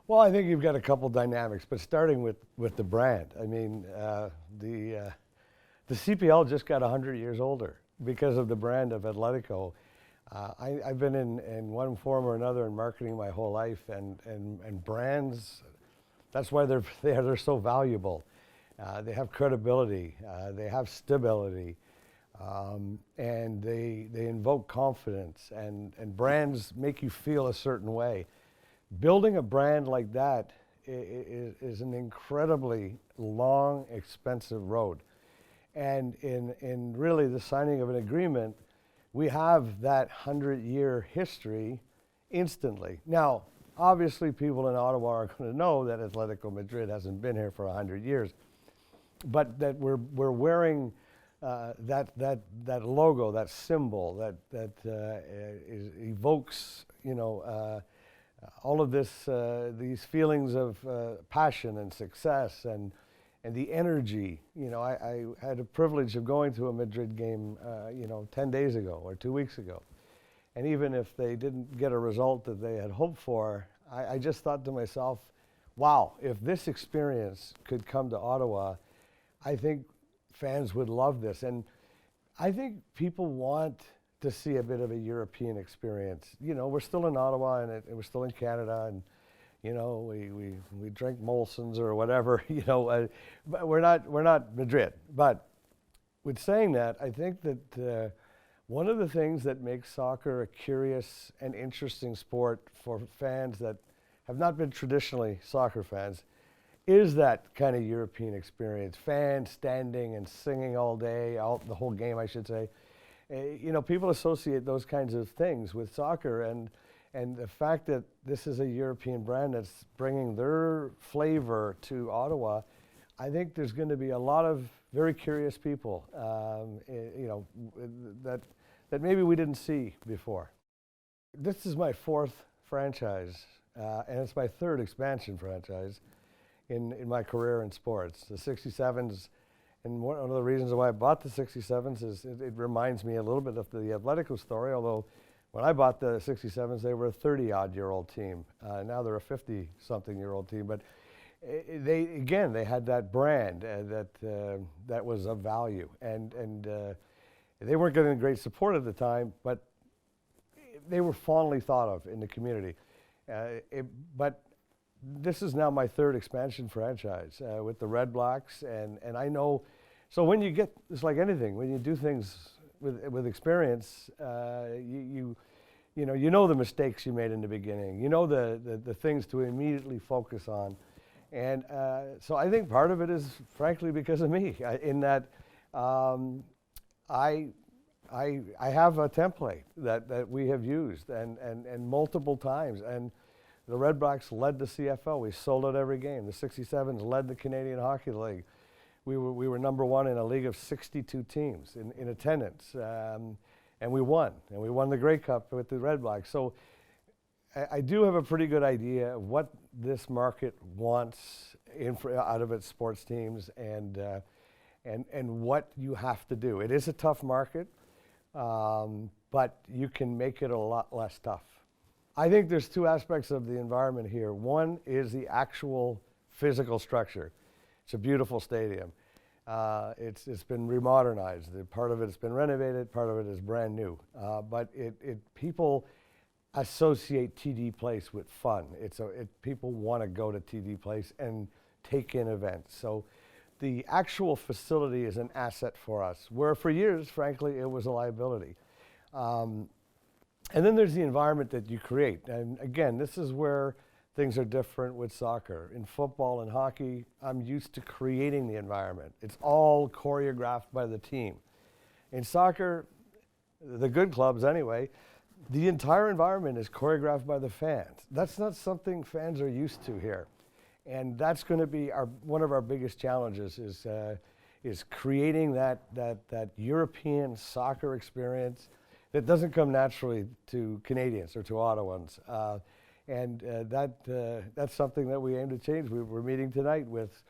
Well, I think you've got a couple dynamics, but starting with the brand. I mean, the CPL just got 100 years older because of the brand of Atletico. I've been in one form or another in marketing my whole life, and brands, that's why they're so valuable. They have credibility, they have stability, and they invoke confidence, and brands make you feel a certain way. Building a brand like that is an incredibly long, expensive road. And in really the signing of an agreement, we have that 100-year history instantly. Now, obviously people in Ottawa are going to know that Atletico Madrid hasn't been here for 100 years, but that we're wearing that logo, that symbol that evokes, all of these feelings of passion and success and the energy. I had a privilege of going to a Madrid game, 10 days ago or 2 weeks ago. And even if they didn't get a result that they had hoped for, I just thought to myself, wow, if this experience could come to Ottawa, I think fans would love this. And I think people want to see a bit of a European experience. We're still in Ottawa and we're still in Canada, and we drink Molson's or whatever, but we're not Madrid. But with saying that, I think that one of the things that makes soccer a curious and interesting sport for fans that have not been traditionally soccer fans is that kind of European experience. Fans standing and singing all day, the whole game, I should say. People associate those kinds of things with soccer, and the fact that this is a European brand that's bringing their flavor to Ottawa, I think there's going to be a lot of very curious people, that maybe we didn't see before. This is my fourth franchise, and it's my third expansion franchise in my career in sports. The 67s, and one of the reasons why I bought the 67s is it reminds me a little bit of the Atletico story, although when I bought the 67s, they were a 30-odd-year-old team. Now they're a 50-something-year-old team. But they had that brand that was of value. And they weren't getting great support at the time, but they were fondly thought of in the community. But this is now my third expansion franchise with the Red Blacks, and I know. So when you get, it's like anything, when you do things with experience, you know the mistakes you made in the beginning. You know the things to immediately focus on, and so I think part of it is frankly because of me. In that I have a template that we have used and multiple times, and the Red Blacks led the CFL. We sold out every game. The 67s led the Canadian Hockey League. We were number one in a league of 62 teams in attendance, and we won. And we won the Grey Cup with the Red Blacks. So I do have a pretty good idea of what this market wants out of its sports teams and what you have to do. It is a tough market, but you can make it a lot less tough. I think there's two aspects of the environment here. One is the actual physical structure. It's a beautiful stadium. It's been remodernized. Part of it has been renovated, part of it is brand new. But people associate TD Place with fun. People want to go to TD Place and take in events. So the actual facility is an asset for us, where for years, frankly, it was a liability. And then there's the environment that you create. And again, this is where things are different with soccer. In football and hockey, I'm used to creating the environment. It's all choreographed by the team. In soccer, the good clubs anyway, the entire environment is choreographed by the fans. That's not something fans are used to here. And that's going to be one of our biggest challenges is creating that European soccer experience that doesn't come naturally to Canadians or to Ottawans. That's something that we aim to change. We're meeting tonight with,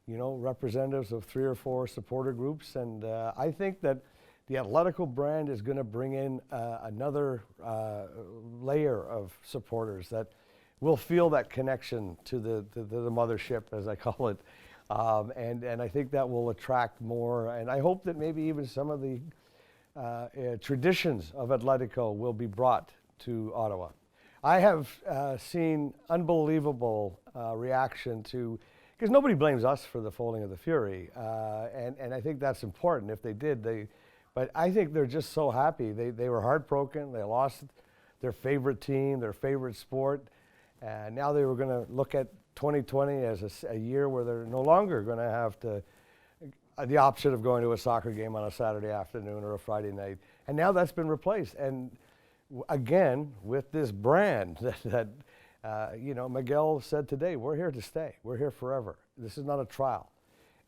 representatives of 3 or 4 supporter groups, and I think that the Atletico brand is going to bring in another layer of supporters that will feel that connection to the mothership, as I call it. And I think that will attract more. And I hope that maybe even some of the traditions of Atletico will be brought to Ottawa. I have seen unbelievable reaction to, because nobody blames us for the folding of the Fury, and I think that's important. If they did, but I think they're just so happy. They were heartbroken. They lost their favorite team, their favorite sport, and now they were going to look at 2020 as a year where they're no longer going to have the option of going to a soccer game on a Saturday afternoon or a Friday night, and now that's been replaced. And again, with this brand that Miguel said today, we're here to stay. We're here forever. This is not a trial.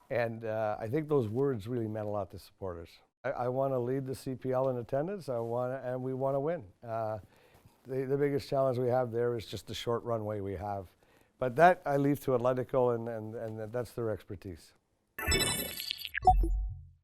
And I think those words really meant a lot to supporters. I want to lead the CPL in attendance, and we want to win. The biggest challenge we have there is just the short runway we have. But that I leave to Atletico, and that's their expertise.